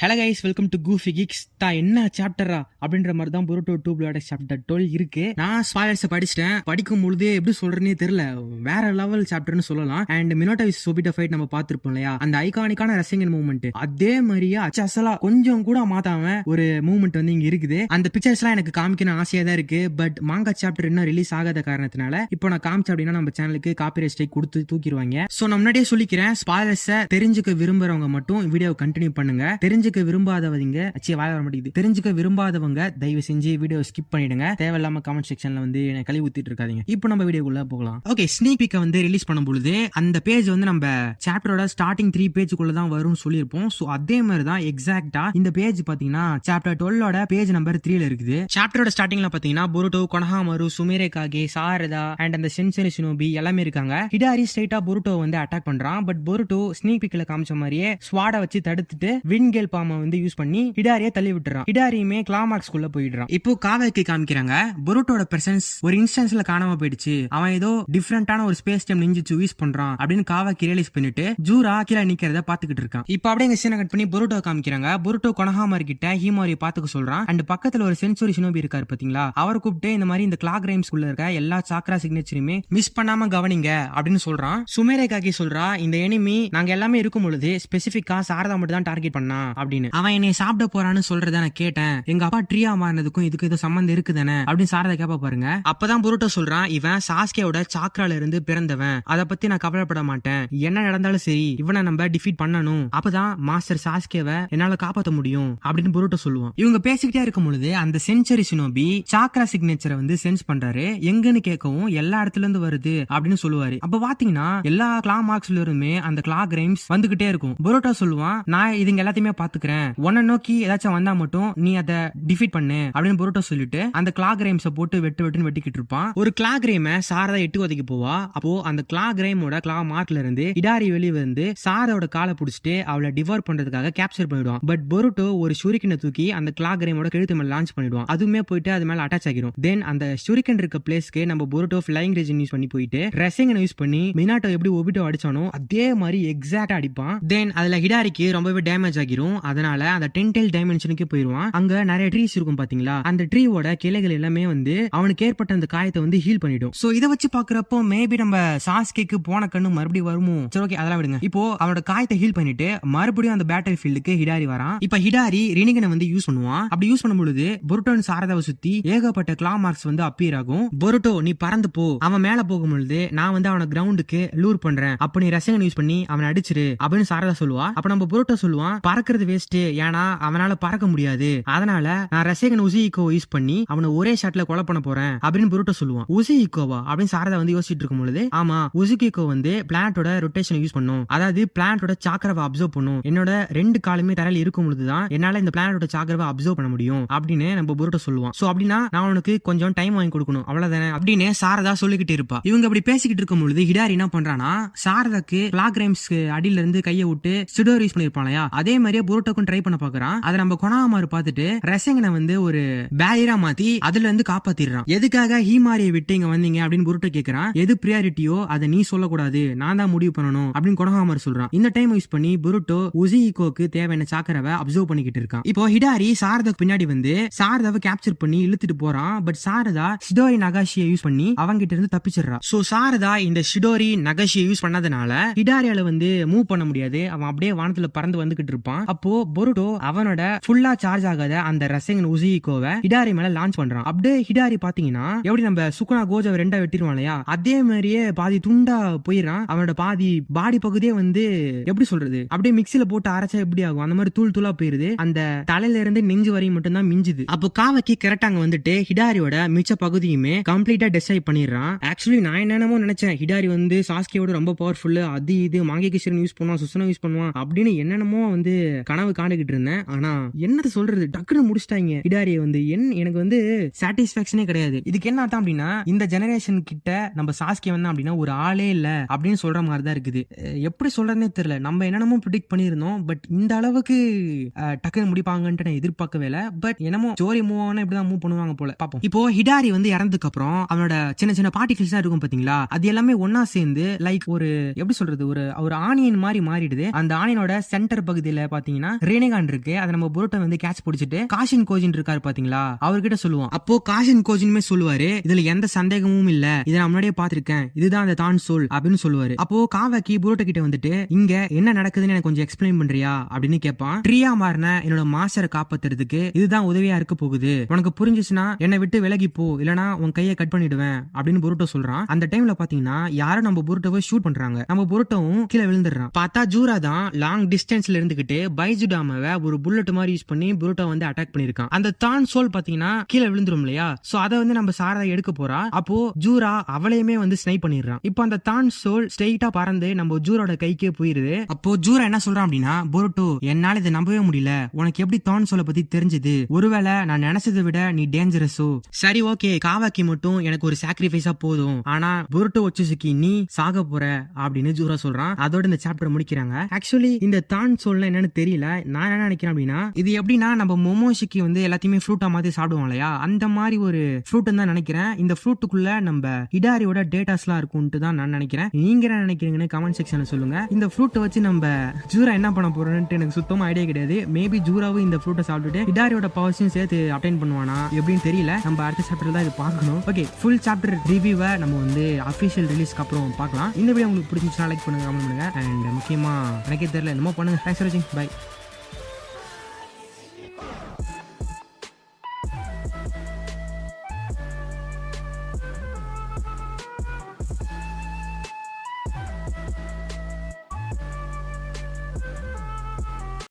Hello guys, welcome to Goofy Kicks. என்ன சாப்டரா அப்படின்ற மாதிரி தான் புரோட்டோ 2 சாப்டர் 12 இருக்கு. நான் ஸ்பாய்லர்ஸ் படிச்சிட்டேன். படிக்கும் பொழுது எப்படி சொல்றேன்னே தெரியல, வேற லெவல் சாப்டர்னு சொல்லலாம். அண்ட் மினோட்டா விஸ் சோபிட்டா ஃபைட் நம்ம பார்த்திருப்போம் இல்லையா, அந்த ஐகானிக்கான ரசிகன் மூவ்மெண்ட் அதே மாதிரியே அசலா கொஞ்சம் கூட மாத்தாம ஒரு மூவ்மெண்ட் வந்து இங்க இருக்குது. அந்த பிக்சர்ஸ் எல்லாம் எனக்கு காமிக்கணும் ஆசையா தான் இருக்கு. பட் மாங்கா சாப்டர் இன்னும் ரிலீஸ் ஆகாத காரணத்தினால இப்போ நான் காமிச்சேன் அப்படின்னா நம்ம சேனலுக்கு காப்பிரைட் ஸ்ட்ரைக் கொடுத்து தூக்கிடுவாங்க. சோ நான் முன்னாடியே சொல்லிக்கிறேன், ஸ்பாய்லர்ஸை தெரிஞ்சுக்க விரும்புறவங்க மட்டும் வீடியோ கண்டினியூ பண்ணுங்க. தெரிஞ்சுக்க விரும்பாதவங்க தெரிஞ்சுக்க விரும்பாதவங்க தயவு செஞ்சு வீடியோ ஸ்கிப் பண்ணிடுங்க. தேவையில்லாம கமெண்ட் செக்ஷன்ல வந்து எனக்கு கழுவி ஊத்திட்டு இருக்காதீங்க. இப்போ நம்ம வீடியோக்குள்ள போகலாம். ஓகே, ஸ்னீக் பீக்கை வந்து ரிலீஸ் பண்ணும் பொழுது அந்த பேஜ் வந்து நம்ம சாப்டரோட ஸ்டார்டிங் 3 பேஜுக்குள்ள தான் வரும்னு சொல்லியிருப்போம். சோ அதே மாதிரி தான் எக்ஸாக்டா இந்த பேஜ் பாத்தீங்கன்னா சாப்டர் 12ஓட பேஜ் நம்பர் 3ல இருக்குது. சாப்டரோட ஸ்டார்டிங்ல பாத்தீங்கன்னா புருட்டோ, கொனஹாமரு, சுமேரே காகே, சாரதா அண்ட் அந்த சென்சரி ஷினோபி எல்லாமே இருக்காங்க. ஹிடாரி ஸ்ட்ரைட்டா புருட்டோ வந்து அட்டாக் பண்றான். பட் புருட்டோ ஸ்னீக் பீக்ல காமிச்ச மாதிரியே ஸ்வாட வச்சு தடுத்துட்டு விண்கேல் பாம வந்து யூஸ் பண்ணி ஹிடாரியை தள்ளி விட்டுறான். ஹிடாரியுமே கிளாமாக்ஸ் குள்ள போயிடுறான். இப்போ காவேக்கு காமிக்கிறாங்க, புருட்டோட பிரசன்ஸ் ஒரு இன்ஸ்டன்ஸ்ல காணாம போயிடுச்சு. அவன் ஏதோ டிஃபரெண்டான ஒரு ஸ்பேஸ் டைம் நிஞ்சிச்சு யூஸ் பண்றான் அப்படின்னு காவாக்கி ரியலைஸ் பண்ணிட்டு ஜூரா கீழே நிக்கிறத பாத்துக்கிட்டு இருக்கான். இப்போ அப்படியே இந்த சீனை கட் பண்ணி புருட்டோ காமிக்கிறாங்க. புருட்டோ கொனஹாமர் கிட்ட ஹீமாரியை பாத்துக்க சொல்றான். அண்ட் பக்கத்துல ஒரு சென்சுரி ஷினோபி இருக்காரு பாத்தீங்களா, அவர் கூப்பிட்டு இந்த மாதிரி இந்த கிளாக் ரைம்ஸ் குள்ள இருக்க எல்லா சாக்ரா சிக்னேச்சருமே மிஸ் பண்ணாம கவனிங்க அப்படின்னு சொல்றான். சுமேரே காகி சொல்றா, இந்த எனிமி நாங்க எல்லாமே இருக்கும் பொழுது ஸ்பெசிபிக்கா சாரதா மட்டும் தான் டார்கெட் பண்ணா அப்படின்னு. அவன் என்னை சாப்பிட போறான்னு சொல்றத நான் கேட்டேன். எங்க அப்பா ட்ரீயா மாறினதுக்கும் இதுக்கு ஏதோ சம்பந்தம் இருக்குதானே அப்படின்னு சாரதா கேப்ப பாருங்க. அப்பதான் புருட்டோ சொல்றான், இவன் சாஸ்கேவோட சாக்ரால இருந்து பிறந்தவன், அதை பத்தி நான் கவலைப்பட மாட்டேன். என்ன நடந்தாலும் சரி இவனை நம்ம டிஃபீட் பண்ணணும். அப்பதான் மாஸ்டர் சாஸ்கேவை என்னால காப்பாற்ற முடியும் அப்படின்னு புருட்டோ சொல்லுவான். இவங்க பேசிக்கிட்டே இருக்கும் பொழுது அந்த சென்சுரி ஷினோபி சாக்ரா சிக்னேச்சரை வந்து சென்ஸ் பண்றாரு. எங்கன்னு கேட்கவும் எல்லா இடத்துல இருந்து வருது அப்படின்னு சொல்லுவாரு. அப்ப பாத்தீங்கன்னா எல்லா கிளாக் மார்க்ஸ்ல இருந்துமே அந்த கிளாக் ரைம்ஸ் வந்துகிட்டே இருக்கும். புருட்டோ சொல்லுவான், நான் இதுங்க எல்லாத்தையுமே பாத்துக்கிறேன், உன்னை நோக்கி ஏதாச்சும் வந்தா மட்டும் நீ அதை டிஃபீட் பண்ணு அப்படின்னு புருட்டோ சொல்லிட்டு அந்த கிளாக் ரைம்ஸை போட்டு வெட்டுன்னு வெட்டிக்கிட்டு இருப்பான். ஒரு கிளாக் ரைமை சாரதா 8 உதைக்கு போவா. அப்போ அந்த கிளாக் ரைமோட கிளாக் மார்க்ல இருந்து ஹிடாரி வெளியே வந்து சாரதாவோட காலை பிடிச்சிட்டு அவளை டிவோர் பண்றதுக்காக கேப்சர் பண்ணிடுவான். பட் புருட்டோ ஒரு ஷூரிக்கனை தூக்கி அந்த கிளாக் ரைமோட கழுத்து மேல லான்ச் பண்ணிடுவான். அதுவுமே போயிட்டு அது மேல அட்டாச் ஆகிரும். தென் அந்த ஷூரிக்கன் இருக்க பிளேஸ்க்கு நம்ம புருட்டோ ஃபிளைங் ரேஜன் யூஸ் பண்ணி போயிட்டு ரெசிங்கனை யூஸ் பண்ணி மினாட்டோ எப்படி ஒபிட்டோ அடிச்சானோ அதே மாதிரி எக்ஸாக்டா அடிப்பான். தென் அதுல ஹிடாரிக்கு ரொம்பவே டேமேஜ் ஆகிரும். அதனால அந்த டென்டெல் டைமென்ஷனுக்கு போயிருவான். அங்க நிறைய ட்ரீஸ் இருக்கும் பாத்தீங்களா, அந்த ட்ரீவோட கிளைகள் எல்லாமே வந்து அவனுக்கு ஏற்பட்ட அந்த காயத்தை வந்து ஹீல் பண்ணிடும். சோ இதை வச்சு பாக்குறப்போ மேபி நம்ம சாஸ்கேக்கு போன கண்ணு மறுபடியும் வருமோ. சரி ஓகே, அதெல்லாம் விடுங்க. இப்போ அவனோட காயத்தை ஹீல் பண்ணிட்டு மறுபடியும் அந்த பேட்டில் ஃபீல்டுக்கு ஹிடாரி வரான். இப்ப ஹிடாரி ரினிகனை வந்து யூஸ் பண்ணுவான். அப்படி யூஸ் பண்ணும் பொழுது புருட்டோ சாரதாவை சுத்தி ஏகப்பட்ட கிளா மார்க்ஸ் வந்து அப்பியர் ஆகும். புருட்டோ நீ பறந்து போ, அவன் மேல போகும் பொழுது நான் வந்து அவனை கிரவுண்டுக்கு லூர் பண்றேன், அப்ப நீ ரசங்கன் யூஸ் பண்ணி அவனை அடிச்சிரு அப்படின்னு சாரதா சொல்லுவா. அப்ப நம்ம புருட்டோ சொல்லுவான், பறக்கிறது வேஸ்ட், ஏன்னா அவனால பறக்க முடியாது, அதனால நான் ரசேகன் உசிஇக்கோ யூஸ் பண்ணி அவனை ஒரே ஷாட்ல கொலை பண்ண போறேன் அப்படின்னு புருட்டோ சொல்லுவான். உசிஇக்கோவா அப்படின்னு சாரதா வந்து யோசிச்சுட்டு இருக்கும் பொழுது, ஆமா உசிஇக்கோ வந்து பிளான்ட்டோட ரொட்டேஷன் யூஸ் பண்ணும், அதாவது பிளான்ட்டோட சாக்கரவை அப்சர்வ் பண்ணும். என்னோட 2 காலுமே தரையில இருக்கும் பொழுதுதான் என்னால இந்த பிளான்ட்டோட சாக்கரவை அப்சர்வ் பண்ண முடியும் அப்படின்னு நம்ம புருட்டோ சொல்லுவான். சோ அப்படின்னா நான் உனக்கு கொஞ்சம் டைம் வாங்கி கொடுக்கணும் அவ்வளவுதானே அப்படின்னு சாரதா சொல்லிக்கிட்டு இருப்பா. இவங்க அப்படி பேசிக்கிட்டு இருக்கும் பொழுது ஹிடாரி என்ன பண்றானா, சாரதாக்கு கிளாக் ரைம்ஸ் அடியில இருந்து கையை விட்டு சிடோர் யூஸ் பண்ணிருப்பானயா, அதே மாதிரியே புருட்டோக்கும் ட்ரை பண்ண பாக்குறான். அதை நம்ம கொனாமாரு பார்த்துட்டு ரெசங்கனை வந்து ஒரு பேரியரா மாத்தி அதுல இருந்து காப்பாத்திடுறான். எதுக்காக ஹீமாரியை விட்டு இங்க வந்தீங்க அப்படின்னு புருட்டோ கேக்குறான். எது பிரியாரிட்டியோ அதை நீ சொல்லக்கூடாது, நான் தான் முடிவு பண்ணணும் அப்படின்னு கொனஹாமர் சொல்றான். இந்த டைம் யூஸ் பண்ணி புருட்டோ உசிஇக்கோக்கு தேவையான சாக்கரவை அப்சர்வ் பண்ணிக்கிட்டு இருக்கான். இப்போ ஹிடாரி சாரதாக்கு பின்னாடி வந்து சாரதாவை கேப்சர் பண்ணி இழுத்துட்டு போறான். பட் சாரதா ஷிடோரி நகாஷியை யூஸ் பண்ணி அவங்கிட்ட இருந்து தப்பிச்சிடுறா. சோ சாரதா இந்த ஷிடோரி நகாஷியை யூஸ் பண்ணதுனால ஹிடாரியால வந்து மூவ் பண்ண முடியாது. அவன் அப்படியே வானத்துல பறந்து வந்துகிட்டு இருப்பான். அப்போ புருட்டோ அவனோட ஃபுல்லா சார்ஜ் ஆகாத அந்த ரசங்கன் உசிஇக்கோவை ஹிடாரி மேல லான்ச் பண்றான். அப்படியே ஹிடாரி பாத்தீங்கன்னா எப்படி நம்ம சுகுனா கோஜாவை 2 வெட்டிடுவான் இல்லையா, அதே மாதிரியே பாதி துண்டா போயிடறான். அவனோட பாதி பாடி பகுதியே வந்து எப்படி சொல்றது, அப்படியே மிக்சில போட்டு அரைச்சா எப்படி ஆகும் அந்த மாதிரி தூள் தூளா போயிருது. அந்த தலையில இருந்து நெஞ்சு வரையும் மட்டும் தான் மிஞ்சுது. அப்போ காவக்கி கரெக்டா அங்க வந்துட்டு ஹிடாரியோட மிச்ச பகுதியுமே கம்ப்ளீட்டா டெஸ்ட்ராய் பண்ணிடுறான். ஆக்சுவலி நான் என்னென்னமோ நினைச்சேன், ஹிடாரி வந்து சாஸ்கேவோட ரொம்ப பவர்ஃபுல், அது இது மாங்கேகிஷன் யூஸ் பண்ணுவான், சுசனா யூஸ் பண்ணுவான் அப்படின்னு என்னென்னமோ வந்து கனவு காண்டுகிட்டு இருந்தேன். ஆனா என்னது சொல்றது, டக்குன்னு முடிச்சிட்டாங்க ஹிடாரியை வந்து. எனக்கு வந்து சாட்டிஸ்பாக்சனே கிடையாது. இதுக்கு என்ன அர்த்தம் அப்படின்னா, இந்த ஜெனரேஷன் கிட்ட நம்ம சாஸ்கே வந்தா அப்படின்னா ஒரு ஆளே இல்ல அப்படின்னு சொல்ற மாதிரி தான் இருக்குது. எப்படி சொல்றதுனே தெரியல. நம்ம என்னென்னமோ ப்ரிடிக்ட் பண்ணிருந்தோம், பட் இந்த அளவுக்கு டக்குன்னு முடிப்பாங்கன்ட்டு நான் எதிர்பார்க்கவே இல்லை. பட் என்னமோ ஸ்டோரி மூவ் ஆனா இப்படிதான் மூவ் பண்ணுவாங்க போல, பாப்போம். இப்போ ஹிடாரி வந்து இறந்ததுக்கு அப்புறம் அவனோட சின்ன சின்ன பார்ட்டிகிள்ஸ் இருக்கும் பாத்தீங்களா, அது எல்லாமே ஒன்னா சேர்ந்து லைக் ஒரு எப்படி சொல்றது, ஒரு ஆனியன் மாதிரி மாறிடுது. அந்த ஆனியனோட சென்டர் பகுதியில பாத்தீங்கன்னா ரேனிகான் இருக்கு. அதை நம்ம புரோட்டோ வந்து கேட்ச் பிடிச்சிட்டு காஷின் கோஜின் இருக்காரு பாத்தீங்களா, அவர்கிட்ட சொல்லுவோம். அப்போ காஷின் கோஜினுமே சொல்லுவாரு, இதுல எந்த சந்தேகமும் இல்ல, இதை நான் முன்னாடியே பாத்திருக்கேன், இதுதான் அந்த தான் சோல் அப்படின்னு சொல்லுவாரு. அப்போ காவாக்கி புரோட்டோ கிட்ட வந்துட்டு இங்க என்ன நடக்குதுன்னு எனக்கு கொஞ்சம் எக்ஸ்பிளைன் பண்றியா அப்படின்னு கேட்பான். ட்ரீயா மாறின என்னோட மாஸ்டரை காப்பாத்துறதுக்கு இதுதான் உதவியா இருக்க போகுது, உனக்கு புரிஞ்சுச்சுன்னா என்னை விட்டு விலகி போ, இல்லனா உன் கையை கட் பண்ணிடுவேன் அப்படின்னு புரோட்டோ சொல்றான். அந்த டைம்ல பாத்தீங்கன்னா யாரும் நம்ம புரோட்டோவை ஷூட் பண்றாங்க. நம்ம புரோட்டோவும் கீழே விழுந்துடுறான். பார்த்தா ஜூரா தான் லாங் டிஸ்டன்ஸ்ல இருந்துகிட்டு பைஜுடாமாவை ஒரு புல்லட் மாதிரி யூஸ் பண்ணி புரோட்டோ வந்து அட்டாக் பண்ணிருக்கான். அந்த தான் சோல் பாத்தீங்கன்னா கீழே விழுந்துரும் இல்லையா, சோ அதை வந்து நம்ம சாரதா எடுக்க போறா. அப்போ ஜூரா அவளையுமே வந்து ஸ்னைப் பண்ணிடுறான். இப்போ அந்த தான் சோல் ஸ்ட்ரெயிட்டா பறந்து நம்ம ஜூரோட கைக்கே போயிருது. அப்போ ஜூரா என்ன சொல்றான் அப்படின்னா, புரோட்டோ என்னால இதை நம்பவே முடியல, உனக்கு எப்படி தான் சோலை பத்தி தெரிஞ்சது, ஒருவேளை நான் நினைச்சதை விட நீ டேஞ்சரஸோ. சரி ஓகே, காவாக்கி மட்டும் எனக்கு ஒரு சாக்ரிஃபைஸா போதும், ஆனா புரோட்டோ ஒச்சுசுக்கி நீ சாக போற அப்படின்னு ஜூரா சொல்றான். அதோட இந்த சாப்டர் முடிக்கிறாங்க. ஆக்சுவலி இந்த தான் சோல்னா என்னன்னு தெரியல. நான் என்ன நினைக்கிறேன் அப்படின்னா, இது எப்படின்னா நம்ம மொமோஷிக்கு வந்து எல்லாத்தையுமே ஃப்ரூட்டா மாதிரி சாப்பிடுவோம் இல்லையா, அந்த மாதிரி ஒரு ஃப்ரூட் தான் நினைக்கிறேன். இந்த ஃப்ரூட்டுக்குள்ள நம்ம ஹிடாரியோட டேட்டாஸ்லாம் இருக்கும்ட்டு தான் நான் நினைக்கிறேன். நீங்க என்ன நினைக்கிறீங்கன்னு கமெண்ட் செக்ஷன்ல சொல்லுங்க. இந்த ஃப்ரூட்டை வச்சு நம்ம ஜூரா என்ன பண்ண போறோம்னு எனக்கு சுத்தமா ஐடியா கிடையாது. மேபி ஜூராவும் இந்த ஃப்ரூட்டை சாப்பிட்டுட்டு ஹிடாரியோட பவர்ஸையும் சேர்த்து அப்டைன் பண்ணுவானா எப்படின்னு தெரியல. நம்ம அடுத்த சாப்டர் தான் இது பார்க்கணும். ஓகே, ஃபுல் சாப்டர் ரிவ்யூவை நம்ம வந்து அஃபிஷியல் ரிலீஸ்க்கு அப்புறம் பார்க்கலாம். இந்த வீடியோ உங்களுக்கு பிடிச்சிருந்துச்சுன்னா லைக் பண்ணுங்க, கமெண்ட் பண்ணுங்க. அண்ட் முக்கியமா எனக்கே தெரியல என்னமோ பண்ணுங்க. தேங்க்ஸ் ஃபார் வாட்சிங். பை.